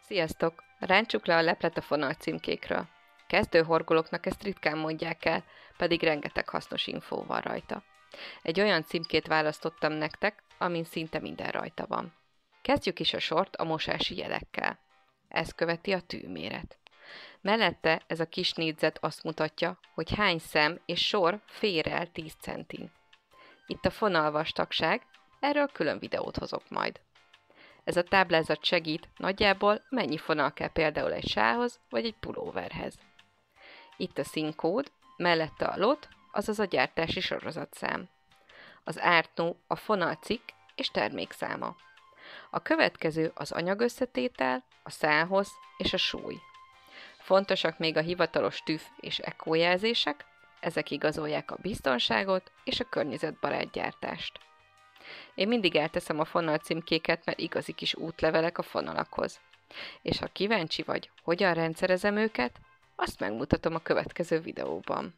Sziasztok! Rántsuk le a leplet a fonal címkékről. Kezdő horgolóknak ezt ritkán mondják el, pedig rengeteg hasznos infó van rajta. Egy olyan címkét választottam nektek, amin szinte minden rajta van. Kezdjük is a sort a mosási jelekkel. Ez követi a tűméret. Mellette ez a kis négyzet azt mutatja, hogy hány szem és sor fér el 10 centin. Itt a fonal vastagság, erről külön videót hozok majd. Ez a táblázat segít nagyjából mennyi fonal kell például egy sálhoz vagy egy pulóverhez. Itt a színkód, mellette a lot, azaz a gyártási sorozatszám. Az ártnó a fonalcikk és termékszáma. A következő az anyagösszetétel, a szálhoz és a súly. Fontosak még a hivatalos TÜV és ECO jelzések, ezek igazolják a biztonságot és a környezetbarát gyártást. Én mindig elteszem a fonalcímkéket, mert igazi kis útlevelek a fonalakhoz. És ha kíváncsi vagy, hogyan rendszerezem őket, azt megmutatom a következő videóban.